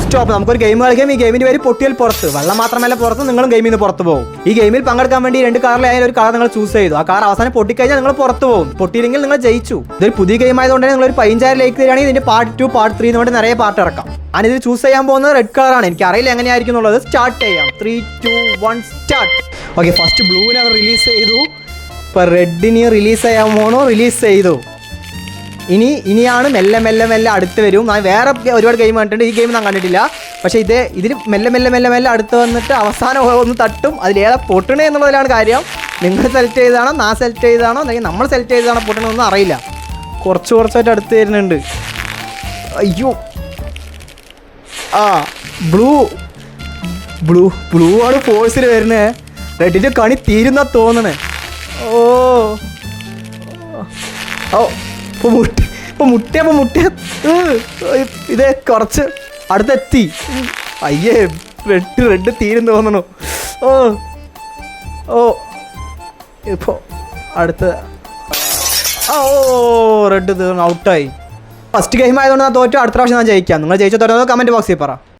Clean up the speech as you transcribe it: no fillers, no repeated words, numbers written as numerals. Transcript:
Stop. നമുക്കൊരു game കളിക്കാം. ഈ ഗെയിമിന്റെ പേര് പൊട്ടിയൽ പുറത്ത്. വെള്ളം മാത്രമല്ല പുറത്ത്, നിങ്ങളും ഗെയിമിൽ നിന്ന് പുറത്ത് പോകും. ഈ ഗെയിമിൽ പങ്കെടുക്കാൻ വേണ്ടി 2 കാറിലായാലും ഒരു കാർ നിങ്ങൾ ചൂസ് ചെയ്തു. ആ കാർ അവസാനം പൊട്ടിക്കഴിഞ്ഞാൽ നിങ്ങൾ പുറത്ത് പോകും. പൊട്ടിയില്ലെങ്കിൽ നിങ്ങൾ ജയിച്ചു. ഇതൊരു പുതിയ ഗെയിം ആയതുകൊണ്ട് തന്നെ നിങ്ങൾ ഒരു 15,000 ലൈക്ക് തരികയാണെങ്കിൽ ഇതിന്റെ പാർട്ട് 2 പാർട്ട് 3 എന്ന് പറഞ്ഞിട്ട് നിറയെ പാർട്ട് ഇറക്കാം. ഞാനിത് ചൂസ് ചെയ്യാൻ പോകുന്നത് റെഡ് കളറാണ്. എനിക്ക് അറിയില്ല എങ്ങനെയായിരിക്കും എന്നുള്ളത്. സ്റ്റാർട്ട് ചെയ്യാം. 3, 2, 1 സ്റ്റാർട്ട്. ഓക്കെ, ഫസ്റ്റ് ബ്ലൂവിനെ അവർ റിലീസ് ചെയ്തു. ഇപ്പോൾ റെഡിന് റിലീസ് ചെയ്യാൻ പോകണോ? റിലീസ് ചെയ്തു. ഇനിയാണ് മെല്ലെ മെല്ലെ മെല്ലെ അടുത്ത് വരും. ഞാൻ വേറെ ഒരുപാട് ഗെയിം കണ്ടിട്ടുണ്ട്. ഈ ഗെയിം ഞാൻ കണ്ടിട്ടില്ല. പക്ഷേ ഇതിൽ മെല്ലെ മെല്ലെ മെല്ലെ മെല്ലെ അടുത്ത് വന്നിട്ട് അവസാനം ഒന്ന് തട്ടും. അതിലേറെ പൊട്ടണേ എന്നുള്ളതിലാണ് കാര്യം. നിങ്ങൾ സെലക്ട് ചെയ്തതാണോ, ഞാൻ സെലക്ട് ചെയ്തതാണോ, അല്ലെങ്കിൽ നമ്മൾ സെലക്ട് ചെയ്തതാണോ പൊട്ടണമെന്നൊന്നും അറിയില്ല. കുറച്ചായിട്ട് അടുത്ത് വരുന്നുണ്ട്. അയ്യോ, ആ ബ്ലൂ ആണ് ഫോഴ്സിൽ വരുന്നത്. റെഡിൻ്റെ കണി തീരുന്ന തോന്നണേ. ഇപ്പോൾ മുട്ടിയ ഇത് കുറച്ച് അടുത്തെത്തി. അയ്യേ, റെഡ് തീരും തോന്നണു. ഇപ്പോൾ അടുത്ത് റെഡ് തീർന്നു, ഔട്ടായി. ഫസ്റ്റ് ഗെയിം ആയതുകൊണ്ട് ഞാൻ തോറ്റു. അടുത്ത പ്രാവശ്യം ഞാൻ ജയിക്കാം. നിങ്ങൾ ജയിച്ചോ തോറ്റോ കമൻറ്റ് ബോക്സിൽ പറ.